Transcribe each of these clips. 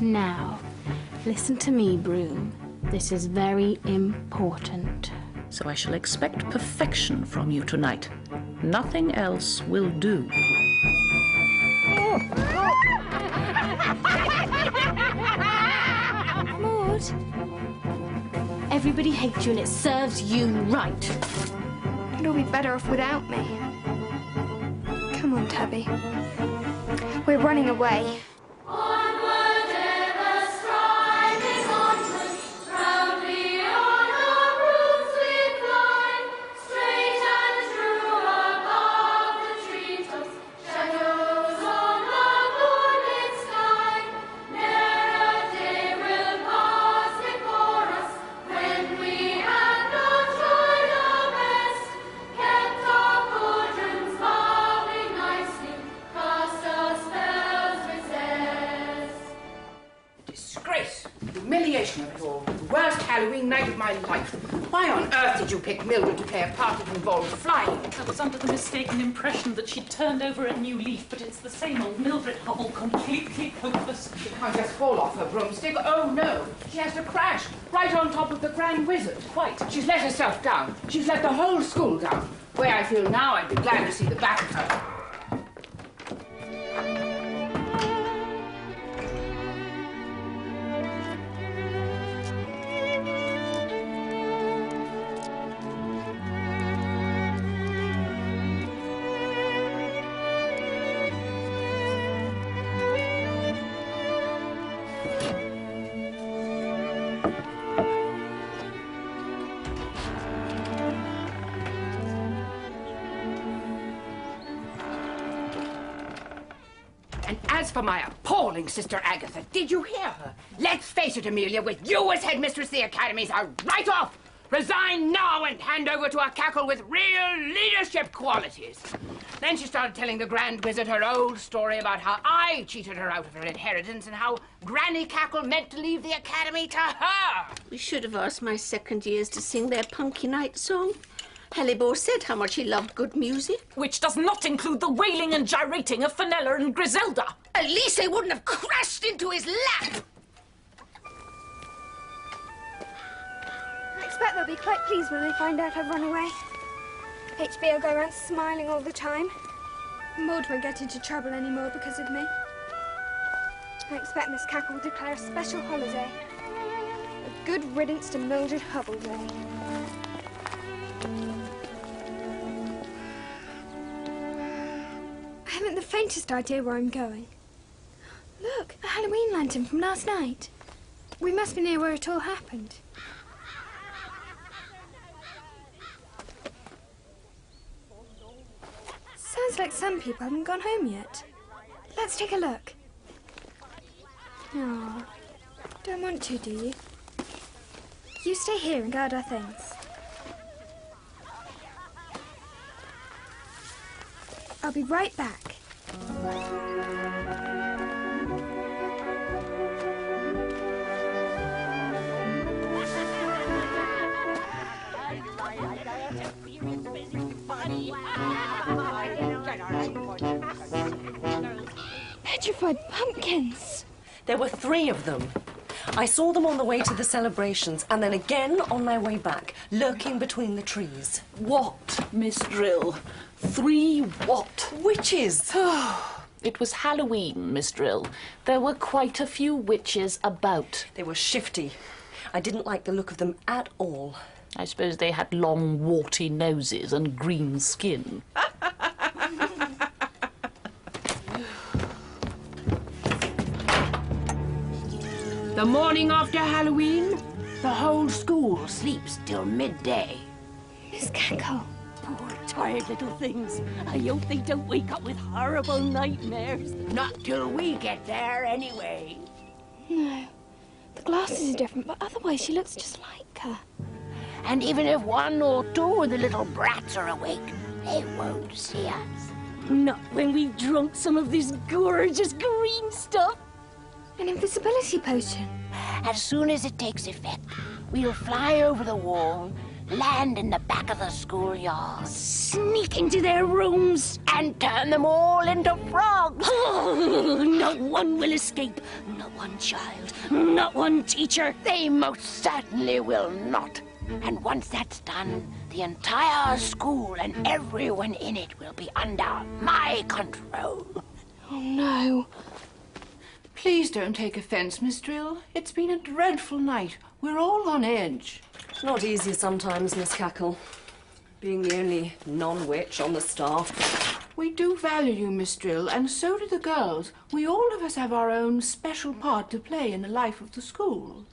Now, listen to me, Broom. This is very important. So I shall expect perfection from you tonight. Nothing else will do. Maud, everybody hates you and it serves you right. It'll be better off without me. Come on, Tabby. We're running away. Humiliation of it all. The worst Halloween night of my life. Why on earth did you pick Mildred to play a part that involved flying? I was under the mistaken impression that she'd turned over a new leaf, but it's the same old Mildred Hubble, completely hopeless. She can't just fall off her broomstick. Oh, no. She has to crash right on top of the Grand Wizard. Quite. She's let herself down. She's let the whole school down. The way I feel now, I'd be glad to see the back of her. And as for my appalling sister Agatha, did you hear her? Let's face it, Amelia, with you as headmistress, the academy's a write-off. Resign now and hand over to a Cackle with real leadership qualities. Then she started telling the Grand Wizard her old story about how I cheated her out of her inheritance and how Granny Cackle meant to leave the academy to her. We should have asked my second years to sing their Punky Night song. Hellebore said how much he loved good music. Which does not include the wailing and gyrating of Fenella and Griselda. At least they wouldn't have crashed into his lap. I expect they'll be quite pleased when they find out I've run away. HB will go around smiling all the time. Maud won't get into trouble anymore because of me. I expect Miss Cackle will declare a special holiday. A good riddance to Mildred Hubble Day. I haven't the faintest idea where I'm going. Look, a Halloween lantern from last night. We must be near where it all happened. Sounds like some people haven't gone home yet. Let's take a look. Oh, don't want to, do you? You stay here and guard our things. I'll be right back. Petrified pumpkins. There were 3 of them. I saw them on the way to the celebrations and then again on my way back, lurking between the trees. What, Miss Drill? 3 what? Witches! It was Halloween, Miss Drill. There were quite a few witches about. They were shifty. I didn't like the look of them at all. I suppose they had long, warty noses and green skin. The morning after Halloween, the whole school sleeps till midday. Miss Cackle. Poor, tired little things. I hope they don't wake up with horrible nightmares. Not till we get there, anyway. No. The glasses are different, but otherwise she looks just like her. And even if 1 or 2 of the little brats are awake, they won't see us. Not when we've drunk some of this gorgeous green stuff. An invisibility potion. As soon as it takes effect, we'll fly over the wall, land in the back of the schoolyard, Sneak into their rooms. and turn them all into frogs. Not one will escape. Not one child. Not one teacher. They most certainly will not. And once that's done, the entire school and everyone in it will be under my control. Oh, no. Please don't take offence, Miss Drill. It's been a dreadful night. We're all on edge. It's not easy sometimes, Miss Cackle. Being the only non-witch on the staff. We do value you, Miss Drill, and so do the girls. We all of us have our own special part to play in the life of the school.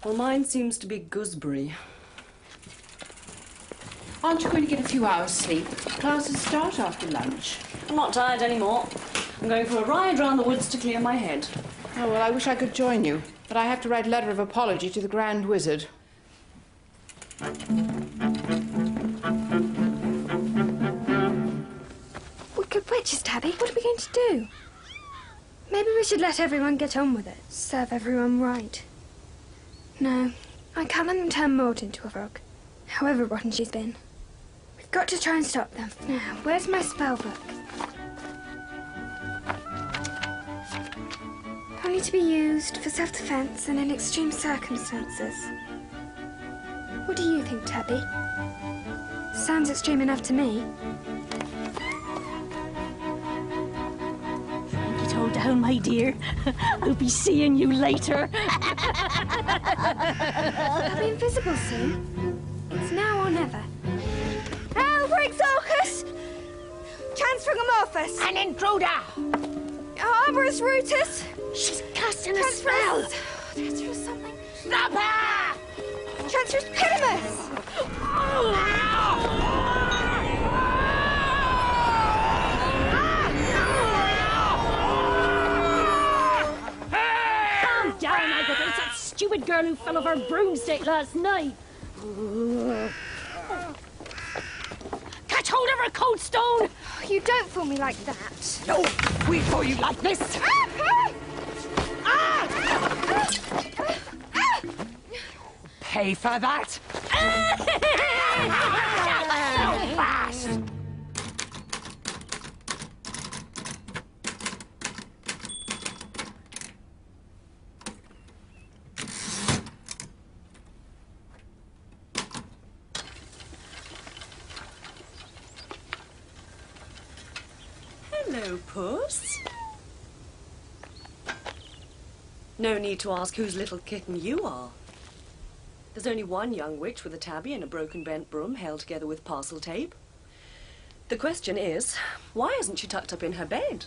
Well, mine seems to be gooseberry. Aren't you going to get a few hours' sleep? Classes start after lunch. I'm not tired anymore. I'm going for a ride round the woods to clear my head. Oh, well, I wish I could join you, but I have to write a letter of apology to the Grand Wizard. Wicked witches, Tabby. What are we going to do? Maybe we should let everyone get on with it. Serve everyone right. No, I can't let them turn Maud into a frog, however rotten she's been. We've got to try and stop them. Now, where's my spell book? Only to be used for self-defense and in extreme circumstances. What do you think, Tabby? Sounds extreme enough to me. Get all down, my dear. We'll be seeing you later. I'll be invisible soon. It's now or never. Albrecht Zolkus! Transfrigamorphus! An intruder! Arborus Rutus! She's casting a spell. Transferus something. Stop her! Transferus Pitimus! Calm down, Agatha. It's that stupid girl who fell off her broomstick last night. Catch hold of her cold stone. You don't fool me like that. No, we fool you like this. Pay for that. So fast! Hello, Puss. No need to ask whose little kitten you are. There's only one young witch with a tabby and a broken bent broom held together with parcel tape. The question is, why isn't she tucked up in her bed?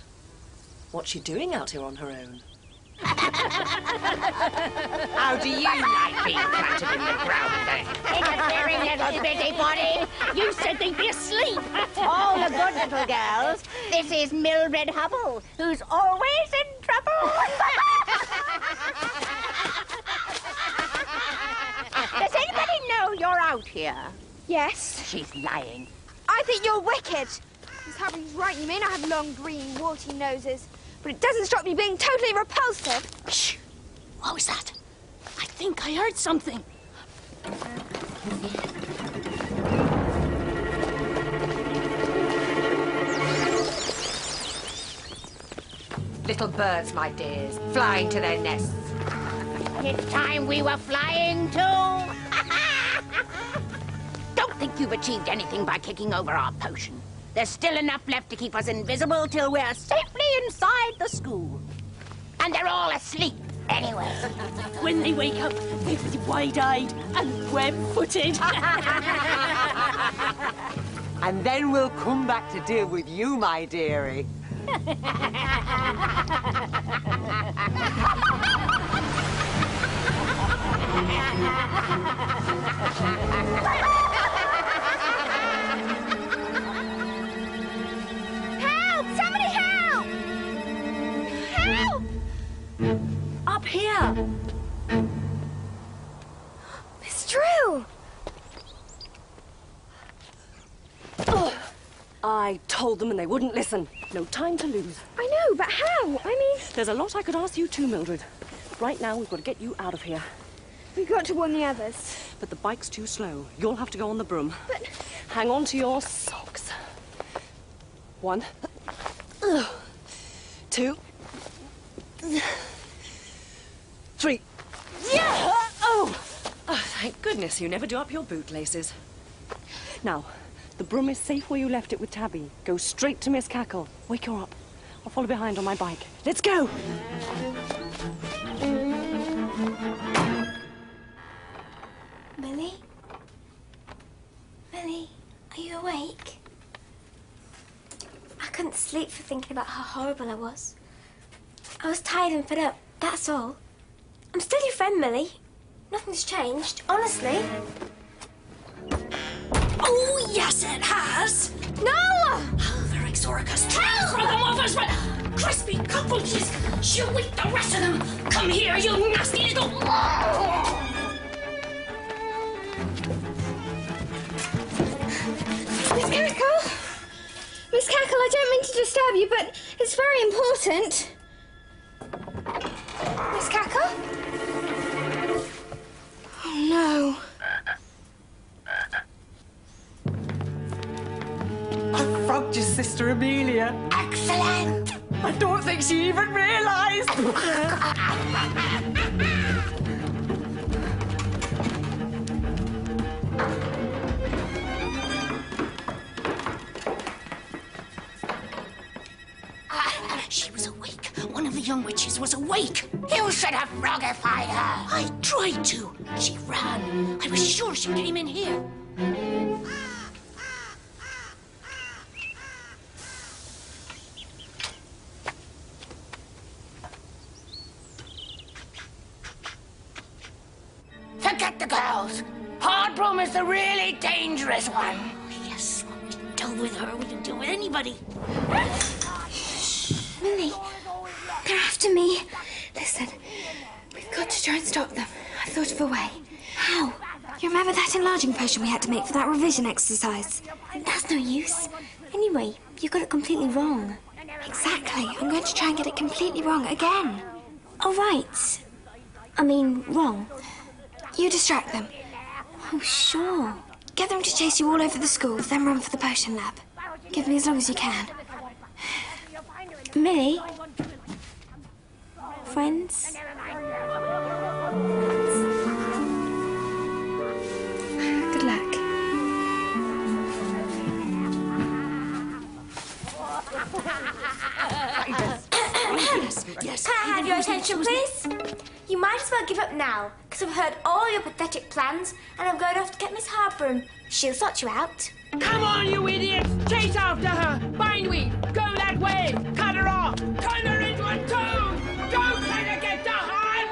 What's she doing out here on her own? How do you like being planted in the ground then? Interfering little busybody! You said they'd be asleep. All the good little girls. This is Mildred Hubble, who's always in trouble. Does anybody know you're out here? Yes. She's lying. I think you're wicked. Miss Harry's right. You may not have long, green, warty noses, but it doesn't stop you being totally repulsive. Shh. What was that? I think I heard something. Little birds, my dears, flying to their nests. It's time we were flying too. Don't think you've achieved anything by kicking over our potion. There's still enough left to keep us invisible till we're safely inside the school. And they're all asleep anyway. When they wake up, they'll be wide-eyed and web-footed. And then we'll come back to deal with you, my dearie. Help! Somebody help! Help! Up here! Miss Drew! I told them and they wouldn't listen. No time to lose. I know, but how? I mean... There's a lot I could ask you too, Mildred. Right now, we've got to get you out of here. We've got to warn the others. But the bike's too slow. You'll have to go on the broom. But... Hang on to your socks. 1, 2, 3. Yeah! Oh, thank goodness you never do up your bootlaces. Now, the broom is safe where you left it with Tabby. Go straight to Miss Cackle. Wake her up. I'll follow behind on my bike. Let's go! Millie? Millie, are you awake? I couldn't sleep for thinking about how horrible I was. I was tired and fed up, that's all. I'm still your friend, Millie. Nothing's changed, honestly. Oh, yes, it has. No! Exoricus, try and throw them off as well. Crispy cockroaches. She'll eat the rest of them. Come here, you nasty little... Miss Cackle? Miss Cackle, I don't mean to disturb you, but it's very important. Miss Cackle? Oh, no. I frogged your sister Amelia. Excellent! I don't think she even realised. She was awake. One of the young witches was awake. You should have frogified her. I tried to. She ran. I was sure she came in here. Forget the girls. Hard broom is the really dangerous one. Yes, when we dealt with her, we can deal with anybody. Millie, they're after me. Listen, we've got to try and stop them. I've thought of a way. How? You remember that enlarging potion we had to make for that revision exercise? That's no use. Anyway, you got it completely wrong. Exactly. I'm going to try and get it completely wrong again. Oh, right. I mean, wrong. You distract them. Oh, sure. Get them to chase you all over the school, then run for the potion lab. Give me as long as you can. Millie? Friends? Good luck. Yes. Can I have your attention, please? You might as well give up now, because I've heard all your pathetic plans, and I'm going off to get Miss Harbroom. She'll sort you out. Come on, you idiots! Chase after her! Bindweed, go that way! Cut her off! Turn her into a toad! Don't let her get to Hard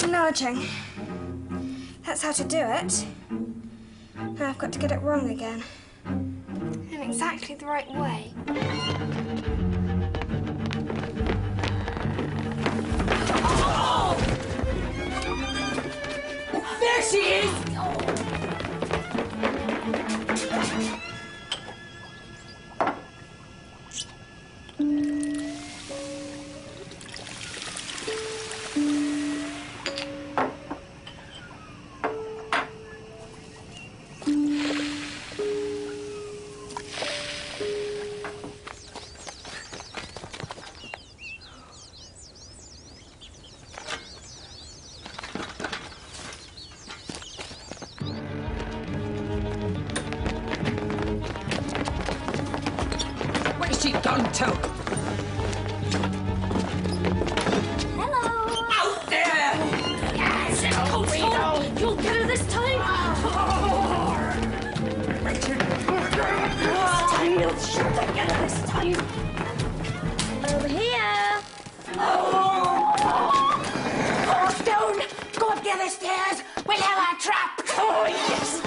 Enlarging. That's how to do it. Now I've got to get it wrong again. In exactly the right way. Oh! There she is! Where's she gone to? Hello! Out there! Yes, You'll get her this time. This time you'll sure to get her this time. Over here! Oh, Stone! Go up the other stairs! We'll have our trap! Oh, yes.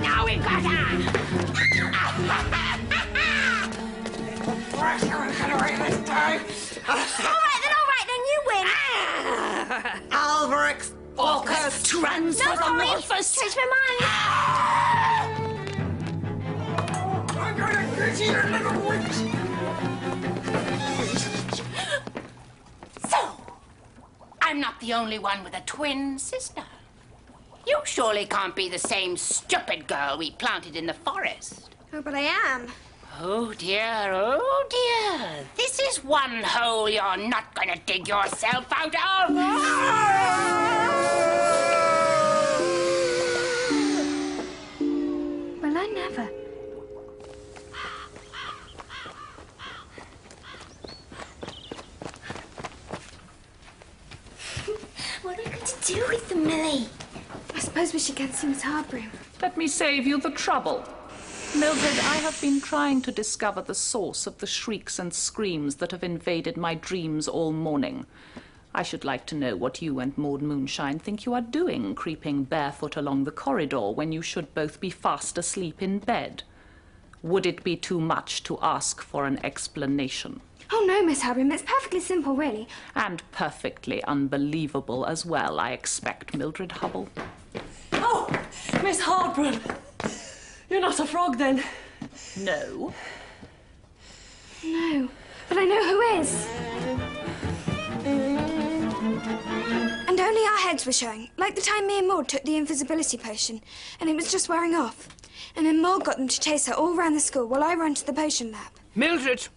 Now in! All right then, you win. Alvarix, Orcus, Transformorphous! Change my I'm gonna get you, little witch! So, I'm not the only one with a twin sister. You surely can't be the same stupid girl we planted in the forest. Oh, but I am. Oh dear, oh dear. This is one hole you're not going to dig yourself out of. Well, I never. What are we going to do with them, Millie? I suppose we should get some Harbroom. Let me save you the trouble. Mildred, I have been trying to discover the source of the shrieks and screams that have invaded my dreams all morning. I should like to know what you and Maud Moonshine think you are doing, creeping barefoot along the corridor when you should both be fast asleep in bed. Would it be too much to ask for an explanation? Oh, no, Miss Harbroom, it's perfectly simple, really. And perfectly unbelievable as well, I expect, Mildred Hubble. Oh, Miss Harbroom. You're not a frog, then? No. No, but I know who is. And only our heads were showing, like the time me and Maud took the invisibility potion, and it was just wearing off. And then Maud got them to chase her all round the school while I ran to the potion lab. Mildred,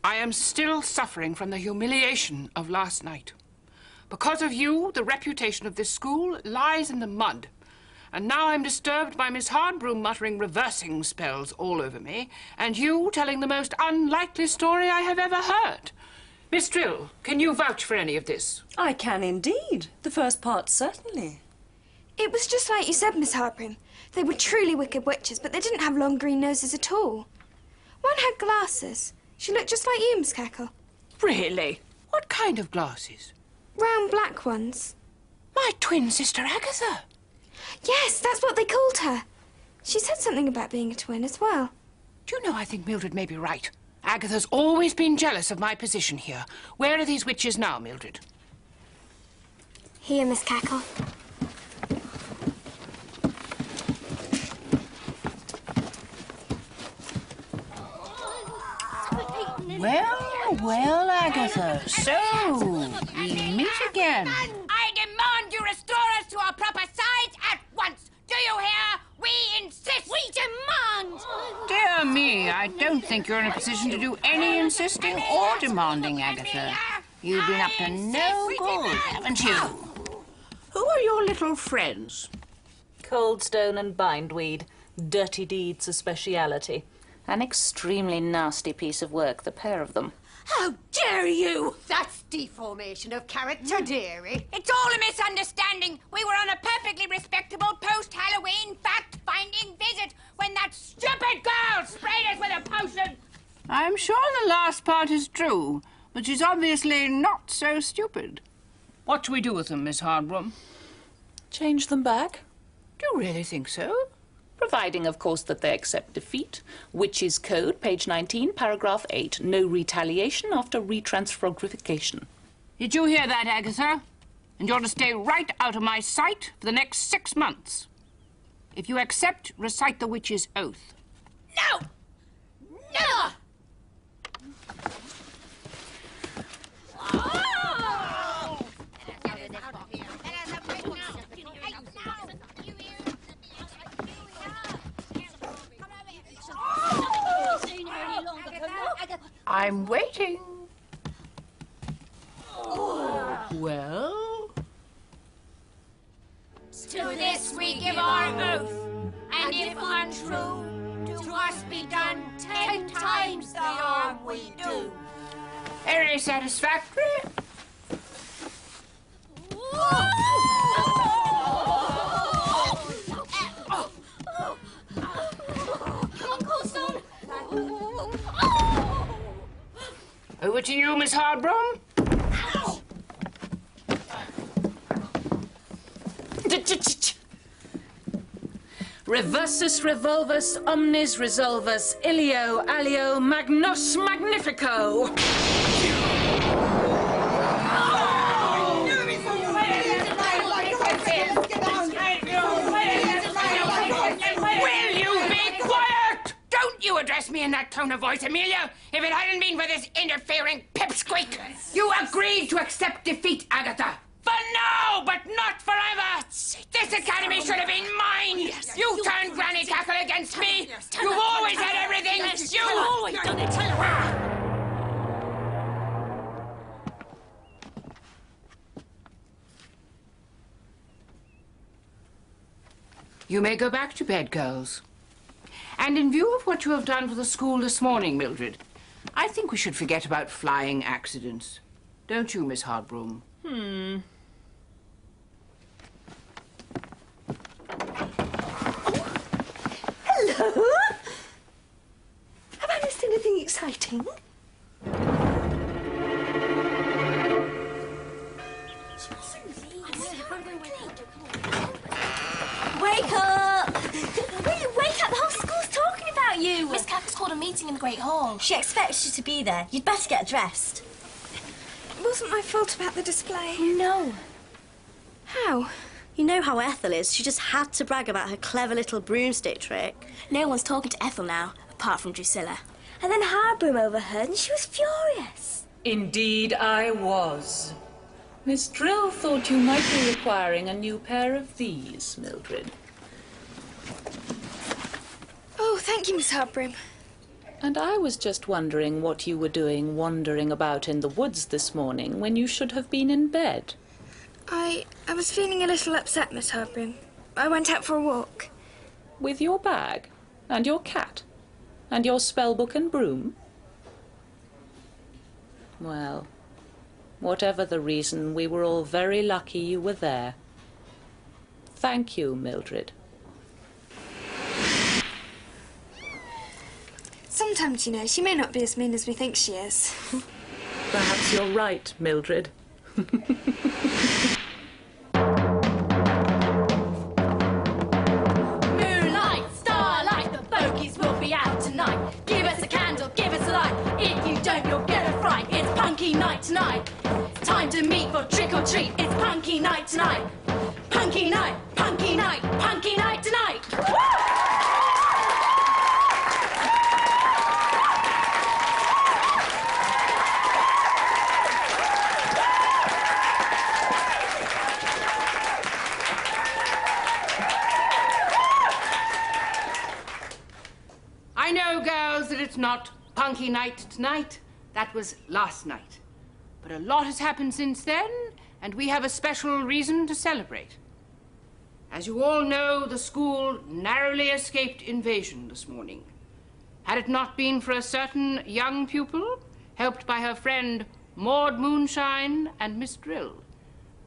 I am still suffering from the humiliation of last night. Because of you, the reputation of this school lies in the mud. And now I'm disturbed by Miss Hardbroom muttering reversing spells all over me, and you telling the most unlikely story I have ever heard. Miss Drill, can you vouch for any of this? I can indeed. The first part, certainly. It was just like you said, Miss Harbroom. They were truly wicked witches, but they didn't have long green noses at all. One had glasses. She looked just like you, Miss Cackle. Really? What kind of glasses? Round black ones. My twin sister Agatha. Yes, that's what they called her. She said something about being a twin as well. Do you know, I think Mildred may be right. Agatha's always been jealous of my position here. Where are these witches now, Mildred? Here, Miss Cackle. Well, Agatha, so we meet again. I demand you restore us to our proper size at once. Do you hear? We insist. We demand. Dear me, I don't think you're in a position to do any insisting or demanding, Agatha. You've been up to no good, haven't you? Who are your little friends? Coldstone and bindweed. Dirty deeds a speciality. An extremely nasty piece of work, the pair of them. How dare you! That's deformation of character, dearie. It's all a misunderstanding. We were on a perfectly respectable post-Halloween fact-finding visit when that stupid girl sprayed us with a potion. I'm sure the last part is true, but she's obviously not so stupid. What do we do with them, Miss Hardbroom? Change them back? Do you really think so? Providing, of course, that they accept defeat. Witches' Code, page 19, paragraph 8. No retaliation after retransfogrification. Did you hear that, Agatha? And you're to stay right out of my sight for the next 6 months. If you accept, recite the witch's oath. No! Never! I'm waiting. Well? To this we give our oath, and if untrue, to us be done 10 times the harm we do. Very satisfactory. Over to you, Miss Hardbroom. Reversus revolvus omnis resolvus ilio alio magnus magnifico. me in that tone of voice, Amelia, if it hadn't been for this interfering pipsqueak. You agreed to accept defeat, Agatha. For now, but not forever. This academy should have been mine. You turned Granny Cackle against me. You've always had everything. You've always done it. Tell her. You may go back to bed, girls. And in view of what you have done for the school this morning, Mildred, I think we should forget about flying accidents. Don't you, Miss Hardbroom? Hello? Have I missed anything exciting? Wake up! Will you wake up? The whole school's talking about you. Miss Cackle's called a meeting in the Great Hall. She expects you to be there. You'd better get dressed. It wasn't my fault about the display. No. How? You know how Ethel is. She just had to brag about her clever little broomstick trick. No one's talking to Ethel now, apart from Drusilla. And then Harbroom overheard and she was furious. Indeed I was. Miss Drill thought you might be requiring a new pair of these, Mildred. Oh, thank you, Miss Harbroom. And I was just wondering what you were doing wandering about in the woods this morning when you should have been in bed. I was feeling a little upset, Miss Harbroom. I went out for a walk. With your bag? And your cat? And your spellbook and broom? Well, whatever the reason, we were all very lucky you were there. Thank you, Mildred. Sometimes, you know, she may not be as mean as we think she is. Perhaps you're right, Mildred. Moonlight, starlight, the bogies will be out tonight. Give us a candle, give us a light. If you don't, you'll get a fright. It's punky night tonight. Time to meet for trick or treat. It's punky night tonight. Punky night, punky night, punky night tonight. I know, girls, that it's not punky night tonight. That was last night. But a lot has happened since then, and we have a special reason to celebrate. As you all know, the school narrowly escaped invasion this morning. Had it not been for a certain young pupil, helped by her friend Maud Moonshine and Miss Drill,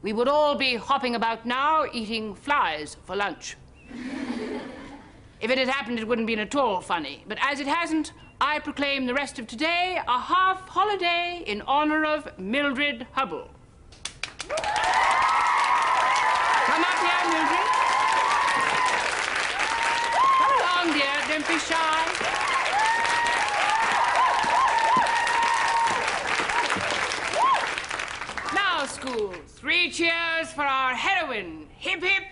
we would all be hopping about now eating flies for lunch. If it had happened, it wouldn't have been at all funny. But as it hasn't, I proclaim the rest of today a half-holiday in honor of Mildred Hubble. Come up here, Mildred. Come along, dear. Don't be shy. Now, school, 3 cheers for our heroine. Hip, hip,